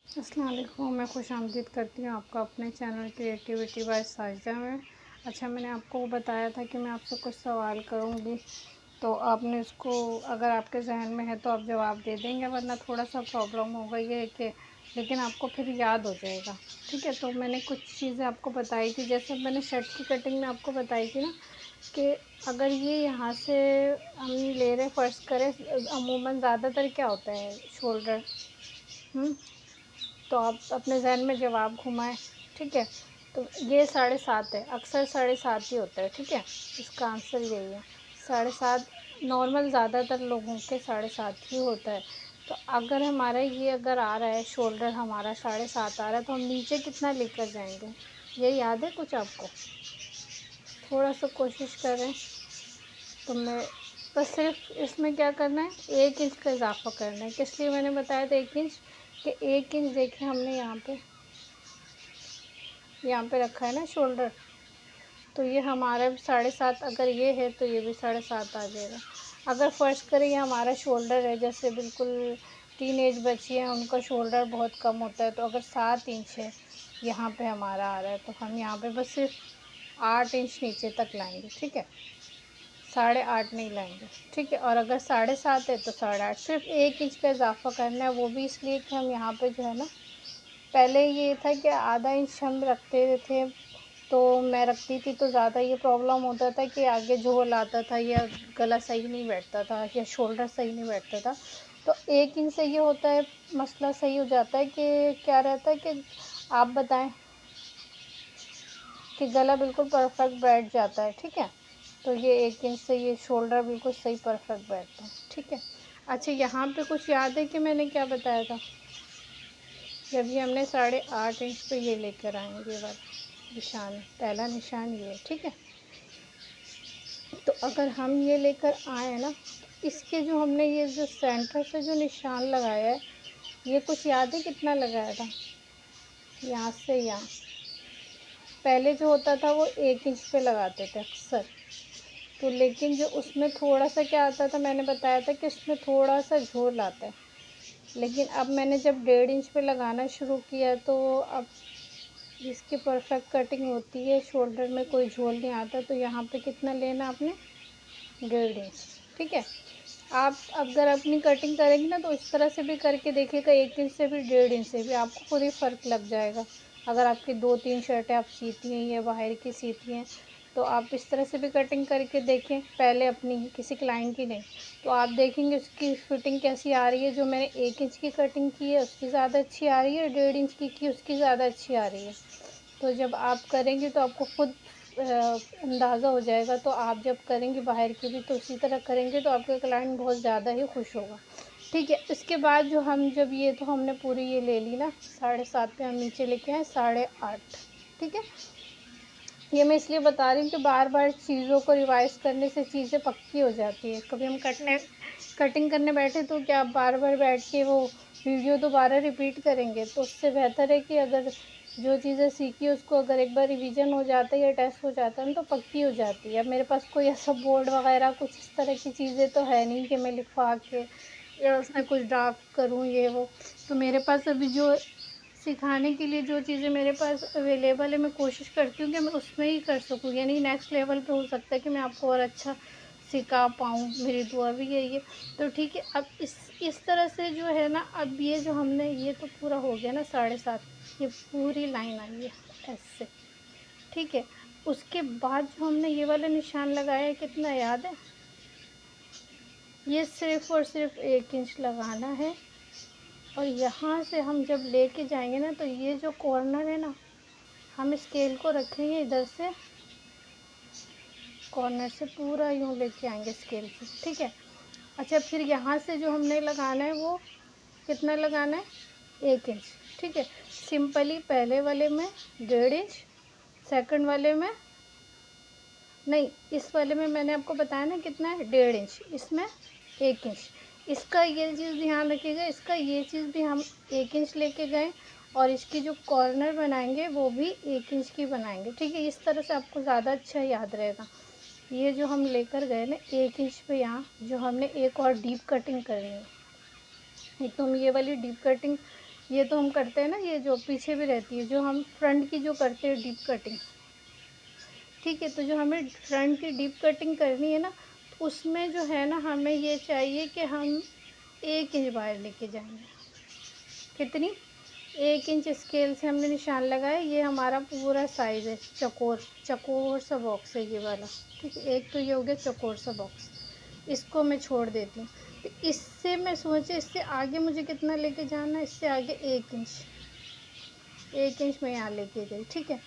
अस्सलाम वालेकुम। मैं खुशामदीद करती हूँ आपका अपने चैनल क्रिएटिविटी बाय साजिदा में। अच्छा, मैंने आपको बताया था कि मैं आपसे कुछ सवाल करूँगी, तो आपने उसको अगर आपके जहन में है तो आप जवाब दे देंगे, वरना थोड़ा सा प्रॉब्लम होगा ये कि लेकिन आपको फिर याद हो जाएगा। ठीक है, तो मैंने कुछ चीज़ें आपको बताई थी, जैसे मैंने शर्ट की कटिंग में आपको बताई थी ना कि अगर ये यहाँ से हम ले रहे फ़र्ज़ करें, अमूमन ज़्यादातर क्या होता है शोल्डर, तो आप अपने ज़हन में जवाब घुमाएं। ठीक है, तो ये 7.5 है, अक्सर 7.5 ही होता है। ठीक है, इसका आंसर यही है 7.5। नॉर्मल ज़्यादातर लोगों के 7.5 ही होता है। तो अगर हमारा ये अगर आ रहा है शोल्डर हमारा 7.5 आ रहा है, तो हम नीचे कितना लेकर जाएंगे, ये याद है कुछ आपको? थोड़ा सा कोशिश करें। तो मैं बस सिर्फ इसमें क्या करना है, 1 इंच का इजाफा करना है। किस लिए मैंने बताया था 1 इंच, कि 1 इंच देखिए हमने यहाँ पे रखा है ना शोल्डर, तो ये हमारा 7.5 अगर ये है तो ये भी 7.5 आ जाएगा। अगर फ़र्ज़ करें ये हमारा शोल्डर है, जैसे बिल्कुल टीनेज बच्ची हैं उनका शोल्डर बहुत कम होता है, तो अगर 7 इंच है यहाँ पे हमारा आ रहा है, तो हम यहाँ पे बस सिर्फ 8 इंच नीचे तक लाएंगे। ठीक है, 8.5 नहीं लाएंगे। ठीक है, और अगर 7.5 है तो 8.5, सिर्फ 1 इंच का इजाफा करना है। वो भी इसलिए कि हम यहाँ पे जो है ना, पहले ये था कि आधा इंच हम रखते थे, तो मैं रखती थी तो ज़्यादा ये प्रॉब्लम होता था कि आगे झोल आता था या गला सही नहीं बैठता था या शोल्डर सही नहीं बैठता था। तो 1 इंच से ये होता है, मसला सही हो जाता है कि क्या रहता है कि आप बताएं कि गला बिल्कुल परफेक्ट बैठ जाता है। ठीक है, तो ये 1 इंच से ये शोल्डर बिल्कुल सही परफेक्ट बैठता है। ठीक है, अच्छा यहाँ पे कुछ याद है कि मैंने क्या बताया था? जब ये हमने 8.5 इंच पे ये लेकर आएंगे, ये वाला निशान, पहला निशान ये है। ठीक है, तो अगर हम ये लेकर आए ना, तो इसके जो हमने ये जो सेंटर से जो निशान लगाया है, ये कुछ याद है कितना लगाया था? यहाँ से यहाँ पहले जो होता था वो 1 इंच पे लगाते थे अक्सर, तो लेकिन जो उसमें थोड़ा सा क्या आता था, मैंने बताया था कि उसमें थोड़ा सा झोल आता है। लेकिन अब मैंने जब 1.5 इंच पे लगाना शुरू किया, तो अब इसकी परफेक्ट कटिंग होती है, शोल्डर में कोई झोल नहीं आता। तो यहाँ पे कितना लेना आपने, 1.5 इंच। ठीक है, आप अगर अपनी कटिंग करेंगे ना, तो इस तरह से भी करके देखिएगा, 1 इंच से भी 1.5 इंच से भी, आपको खुद ही फ़र्क लग जाएगा। अगर आपकी 2-3 शर्टें आप सीती हैं या बाहर की सीती हैं, तो आप इस तरह से भी कटिंग करके देखें, पहले अपनी ही, किसी क्लाइंट की नहीं। तो आप देखेंगे उसकी फ़िटिंग कैसी आ रही है। जो मैंने 1 इंच की कटिंग की है उसकी ज़्यादा अच्छी आ रही है, 1.5 इंच की उसकी ज़्यादा अच्छी आ रही है। तो जब आप करेंगे तो आपको खुद अंदाज़ा हो जाएगा। तो आप जब करेंगे बाहर की भी, तो उसी तरह करेंगे तो आपका क्लाइंट बहुत ज़्यादा ही खुश होगा। ठीक है, इसके बाद जो हम जब ये तो हमने पूरी ये ले ली ना, 7.5 पे हम नीचे लेके आए 8.5। ठीक है, ये मैं इसलिए बता रही हूँ कि बार बार चीज़ों को रिवाइज करने से चीज़ें पक्की हो जाती है। कभी हम कटिंग करने बैठे तो क्या आप बार बार बैठ के वो वीडियो दोबारा रिपीट करेंगे? तो उससे बेहतर है कि अगर जो चीज़ें सीखी उसको अगर एक बार रिवीजन हो जाता है या टेस्ट हो जाता है ना, तो पक्की हो जाती है। अब मेरे पास कोई ऐसा बोर्ड वगैरह कुछ इस तरह की चीज़ें तो है नहीं कि मैं लिखवा के या उसमें कुछ ड्राफ्ट करूँ ये वो। तो मेरे पास अभी जो सिखाने के लिए जो चीज़ें मेरे पास अवेलेबल है, मैं कोशिश करती हूँ कि मैं उसमें ही कर सकूँ, यानी नेक्स्ट लेवल पे हो सकता है कि मैं आपको और अच्छा सिखा पाऊँ, मेरी दुआ भी यही है। तो ठीक है, अब इस तरह से जो है ना, अब ये जो हमने ये तो पूरा हो गया ना 7.5, ये पूरी लाइन आई है ऐसे। ठीक है, उसके बाद जो हमने ये वाला निशान लगाया है, कितना याद है? ये सिर्फ़ और सिर्फ 1 इंच लगाना है, और यहाँ से हम जब लेके जाएंगे ना, तो ये जो कॉर्नर है ना, हम स्केल को रखेंगे इधर से, कॉर्नर से पूरा यूँ लेके आएंगे स्केल से। ठीक है, अच्छा फिर यहाँ से जो हमने लगाना है वो कितना लगाना है, 1 इंच। ठीक है, सिंपली पहले वाले में 1.5 इंच, सेकंड वाले में नहीं, इस वाले में मैंने आपको बताया ना कितना है, 1.5 इंच, इसमें 1 इंच। इसका ये चीज़ ध्यान रखिएगा, इसका ये चीज़ भी हम 1 इंच लेके गए, और इसकी जो कॉर्नर बनाएंगे वो भी 1 इंच की बनाएंगे। ठीक है, इस तरह से आपको ज़्यादा अच्छा याद रहेगा। ये जो हम लेकर गए ना 1 इंच पे, यहाँ जो हमने एक और डीप कटिंग करनी है। एक तो हम ये वाली डीप कटिंग ये तो हम करते हैं ना, ये जो पीछे भी रहती है, जो हम फ्रंट की जो करते हैं डीप कटिंग, ठीक है। तो जो हमें फ्रंट की डीप कटिंग करनी है ना, तो उसमें जो है ना हमें ये चाहिए कि हम 1 इंच बाहर लेके जाएंगे। कितनी? 1 इंच स्केल से हमने निशान लगाया। ये हमारा पूरा साइज़ है, चौकोर चौकोर सा बॉक्स है ये वाला, ठीक है। एक तो ये हो गया चौकोर सा बॉक्स, इसको मैं छोड़ देती हूँ। तो इससे मैं सोचे इससे आगे मुझे कितना लेके जाना है, इससे आगे 1 इंच, 1 इंच मैं यहाँ लेके गई, ठीक है।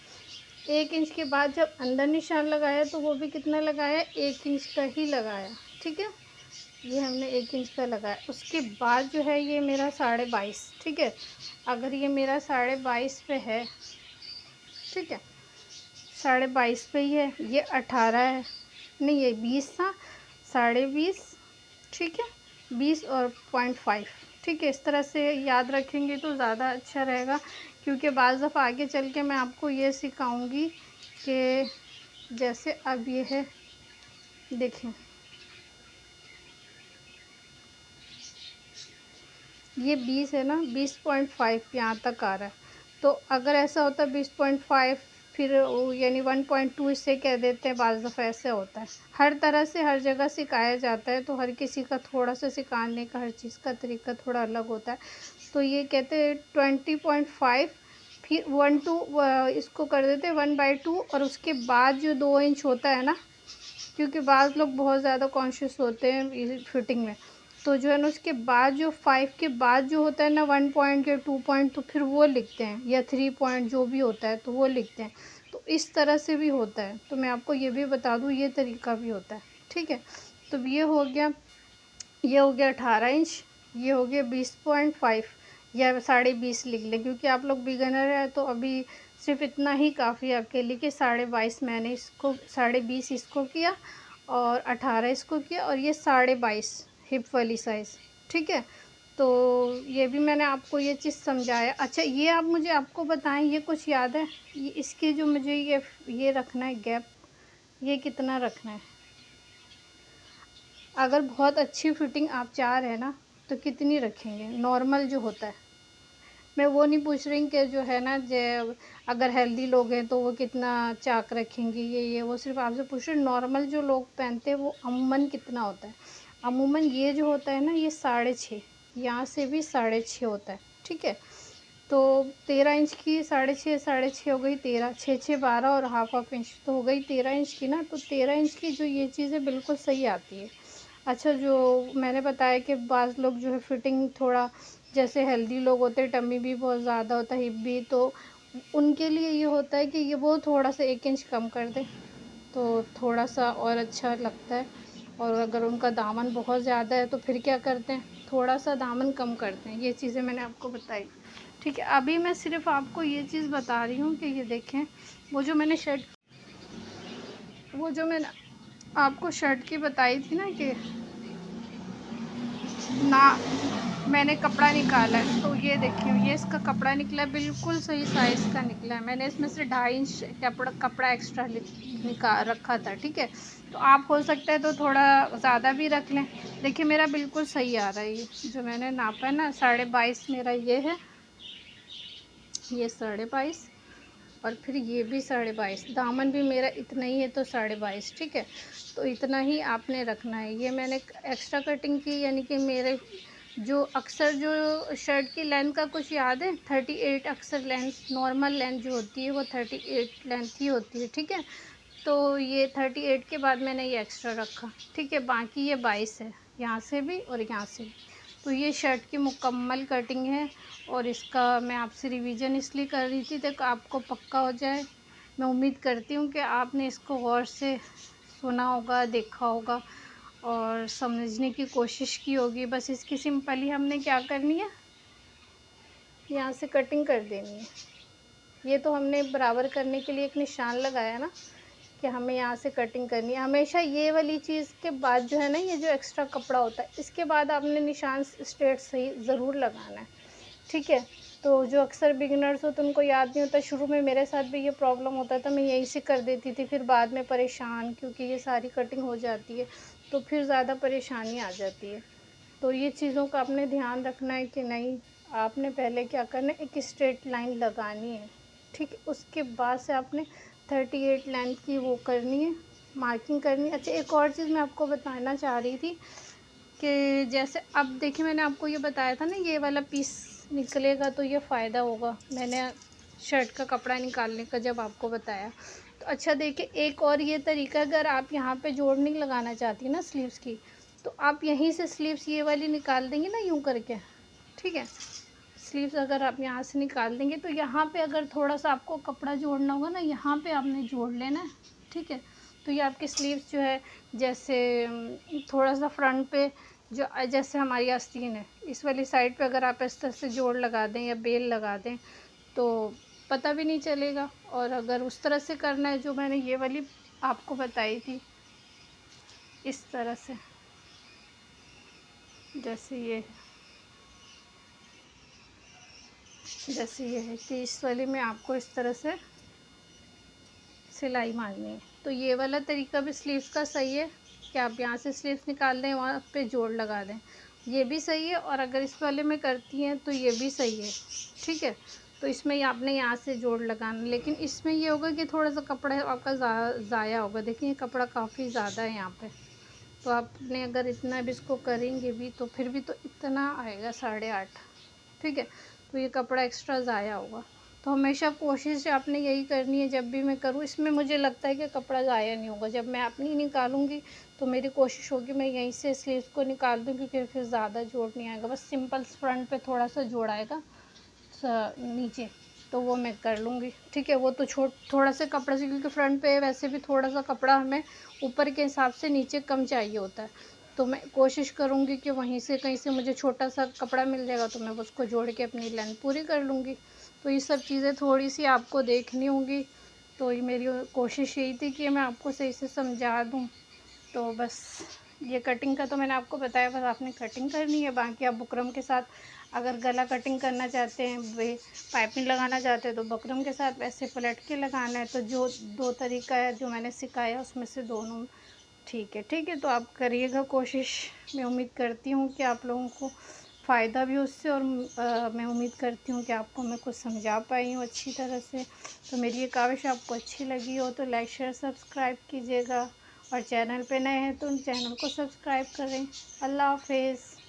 1 इंच के बाद जब अंदर निशान लगाया तो वो भी कितना लगाया, 1 इंच का ही लगाया, ठीक है। ये हमने 1 इंच का लगाया। उसके बाद जो है ये मेरा 22.5, ठीक है। अगर ये मेरा 22.5 पे है, ठीक है, 22.5 पे ही है, ये 18 है, नहीं ये 20 था, 20.5, ठीक है, 20 और 0.5, ठीक है। इस तरह से याद रखेंगे तो ज़्यादा अच्छा रहेगा, क्योंकि बाज़ दफ़ा आगे चल के मैं आपको ये सिखाऊंगी कि जैसे अब ये है, देखें ये 20 है ना, 20.5 यहाँ तक आ रहा है। तो अगर ऐसा होता 20.5 फिर यानी 1.2 इससे कह देते हैं, बाज़ दफ़ा ऐसे होता है। हर तरह से हर जगह सिखाया जाता है, तो हर किसी का थोड़ा सा सिखाने का, हर चीज़ का तरीका थोड़ा अलग होता है। तो ये कहते हैं 20.5, फिर 1 2 इसको कर देते हैं 1/2, और उसके बाद जो 2 इंच होता है ना, क्योंकि बाज़ लोग बहुत ज़्यादा कॉन्शियस होते हैं फिटिंग में, तो जो है ना उसके बाद जो 5 के बाद जो होता है ना 1 पॉइंट या 2 पॉइंट, तो फिर वो लिखते हैं, या 3 पॉइंट जो भी होता है तो वो लिखते हैं। तो इस तरह से भी होता है, तो मैं आपको ये भी बता दूँ, ये तरीका भी होता है, ठीक है। तो ये हो गया, ये हो गया 18 इंच, ये हो गया 20.5, या 20.5 लिख लें, क्योंकि आप लोग बिगनर है तो अभी सिर्फ इतना ही काफ़ी है आपके लिए कि 22.5 मैंने इसको, 20.5 इसको किया और 18 इसको किया, और ये 22.5 हिप वाली साइज़, ठीक है। तो ये भी मैंने आपको ये चीज़ समझाया। अच्छा ये आप मुझे आपको बताएं, ये कुछ याद है, ये इसके जो मुझे ये रखना है गैप, ये कितना रखना है? अगर बहुत अच्छी फिटिंग आप चाह रहे हैं ना, तो कितनी रखेंगे नॉर्मल जो होता है? मैं वो नहीं पूछ रही कि जो है ना, जो अगर हेल्दी लोग हैं तो वो कितना चाक रखेंगे, ये वो सिर्फ आपसे पूछ रही, नॉर्मल जो लोग पहनते हैं वो अमूमन कितना होता है? अमूमन ये जो होता है ना, ये 6.5, यहाँ से भी 6.5 होता है, ठीक है। तो 13 इंच की 6.5, 6.5 हो गई 13, 6 6 12 और हाफ इंच तो हो गई 13 इंच की ना। तो 13 इंच की जो ये चीज़ें बिल्कुल सही आती है। अच्छा जो मैंने बताया कि बाज़ लोग जो है फिटिंग थोड़ा, जैसे हेल्दी लोग होते हैं, टमी भी बहुत ज़्यादा होता है, हिप भी, तो उनके लिए ये होता है कि ये वो थोड़ा सा 1 इंच कम कर दें तो थोड़ा सा और अच्छा लगता है। और अगर उनका दामन बहुत ज़्यादा है तो फिर क्या करते हैं, थोड़ा सा दामन कम करते हैं। ये चीज़ें मैंने आपको बताई, ठीक है। अभी मैं सिर्फ आपको ये चीज़ बता रही हूँ कि ये देखें, वो जो मैंने शर्ट, वो जो मैंने आपको शर्ट की बताई थी ना कि ना, मैंने कपड़ा निकाला है, तो ये देखिए ये इसका कपड़ा निकला है, बिल्कुल सही साइज़ का निकला है। मैंने इसमें से 2.5 इंच कपड़ा एक्स्ट्रा निकाल रखा था, ठीक है। तो आप हो सकता है तो थोड़ा ज़्यादा भी रख लें। देखिए मेरा बिल्कुल सही आ रहा है, ये जो मैंने नापा है ना 22.5 मेरा ये है, ये 22.5, और फिर ये भी 22.5, दामन भी मेरा इतना ही है तो 22.5, ठीक है। तो इतना ही आपने रखना है। ये मैंने एक्स्ट्रा कटिंग की, यानी कि मेरे जो अक्सर जो शर्ट की लेंथ का कुछ याद है, 38 अक्सर लेंथ, नॉर्मल लेंथ जो होती है वो 38 लेंथ ही होती है, ठीक है। तो ये 38 के बाद मैंने ये एक्स्ट्रा रखा, ठीक है। बाकी ये 22 है, यहाँ से भी और यहाँ से भी। तो ये शर्ट की मुकम्मल कटिंग है, और इसका मैं आपसे रिवीजन इसलिए कर रही थी ताकि आपको पक्का हो जाए। मैं उम्मीद करती हूँ कि आपने इसको गौर से सुना होगा, देखा होगा और समझने की कोशिश की होगी। बस इसकी सिंपली हमने क्या करनी है, यहाँ से कटिंग कर देनी है। ये तो हमने बराबर करने के लिए एक निशान लगाया ना कि हमें यहाँ से कटिंग करनी है। हमेशा ये वाली चीज़ के बाद जो है ना, ये जो एक्स्ट्रा कपड़ा होता है इसके बाद आपने निशान स्ट्रेट सही ज़रूर लगाना है, ठीक है। तो जो अक्सर बिगिनर्स हो तो उनको याद नहीं होता, शुरू में मेरे साथ भी ये प्रॉब्लम होता था, मैं यहीं से कर देती थी, फिर बाद में परेशान, क्योंकि ये सारी कटिंग हो जाती है तो फिर ज़्यादा परेशानी आ जाती है। तो ये चीज़ों का आपने ध्यान रखना है कि नहीं, आपने पहले क्या करना है, एक स्ट्रेट लाइन लगानी है, ठीक है। उसके बाद से आपने 38 लाइन की वो करनी है, मार्किंग करनी है। अच्छा, एक और चीज़ मैं आपको बताना चाह रही थी कि जैसे अब देखिए मैंने आपको ये बताया था ना, ये वाला पीस निकलेगा तो ये फ़ायदा होगा, मैंने शर्ट का कपड़ा निकालने का जब आपको बताया। तो अच्छा देखिए, एक और ये तरीका, अगर आप यहाँ पे जोड़ नहीं लगाना चाहती ना स्लीव्स की, तो आप यहीं से स्लीव्स ये वाली निकाल देंगे ना, यूँ करके, ठीक है। स्लीव्स अगर आप यहाँ से निकाल देंगे तो यहाँ पे अगर थोड़ा सा आपको कपड़ा जोड़ना होगा ना, यहाँ पे आपने जोड़ लेना है, ठीक है। तो ये आपकी स्लीव्स जो है, जैसे थोड़ा सा फ्रंट पे जो जैसे हमारी आस्तीन है, इस वाली साइड पे अगर आप इस तरह से जोड़ लगा दें या बेल लगा दें तो पता भी नहीं चलेगा। और अगर उस तरह से करना है जो मैंने ये वाली आपको बताई थी, इस तरह से, जैसे ये है कि इस वाली में आपको इस तरह से सिलाई मारनी है। तो ये वाला तरीका भी स्लीव्स का सही है कि आप यहाँ से स्लीव्स निकाल दें, वहाँ पे जोड़ लगा दें, ये भी सही है। और अगर इस वाले में करती हैं तो ये भी सही है, ठीक है। तो इसमें ही आपने यहाँ से जोड़ लगाना, लेकिन इसमें ये होगा कि थोड़ा सा कपड़ा आपका ज़ाया होगा। देखिए कपड़ा काफ़ी ज़्यादा है यहाँ पे, तो आपने अगर इतना भी इसको करेंगे भी तो फिर भी तो इतना आएगा 8.5, ठीक है। तो ये कपड़ा एक्स्ट्रा ज़ाया होगा। तो हमेशा कोशिश आपने यही करनी है, जब भी मैं करूँ इसमें मुझे लगता है कि कपड़ा ज़ाया नहीं होगा। जब मैं अपनी निकालूंगी तो मेरी कोशिश होगी मैं यहीं से स्लीव्स को निकाल दूँ, क्योंकि फिर ज़्यादा जोड़ नहीं आएगा, बस सिंपल फ्रंट पे थोड़ा सा जोड़ आएगा नीचे, तो वो मैं कर लूँगी, ठीक है। वो तो थोड़ा सा कपड़ा से, क्योंकि फ्रंट पे वैसे भी थोड़ा सा कपड़ा हमें ऊपर के हिसाब से नीचे कम चाहिए होता है। तो मैं कोशिश करूँगी कि वहीं से कहीं से मुझे छोटा सा कपड़ा मिल जाएगा तो मैं उसको जोड़ के अपनी लेंथ पूरी कर लूँगी। तो ये सब चीज़ें थोड़ी सी आपको देखनी होंगी। तो ये मेरी कोशिश यही थी कि मैं आपको सही से समझा दूँ। तो बस ये कटिंग का तो मैंने आपको बताया, बस आपने कटिंग करनी है। बाकी आप बुकरम के साथ अगर गला कटिंग करना चाहते हैं, वे पाइपिंग लगाना चाहते हैं तो बुकरम के साथ वैसे पलट के लगाना है। तो जो 2 तरीका है जो मैंने सिखाया उसमें से दोनों ठीक है, ठीक है। तो आप करिएगा कोशिश। मैं उम्मीद करती हूँ कि आप लोगों को फ़ायदा भी उससे, और मैं उम्मीद करती हूँ कि आपको मैं कुछ समझा पाई हूँ अच्छी तरह से। तो मेरी ये काविश आपको अच्छी लगी हो तो लाइक शेयर सब्सक्राइब कीजिएगा, और चैनल पे नए हैं तो चैनल को सब्सक्राइब करें। अल्लाह हाफ़िज़।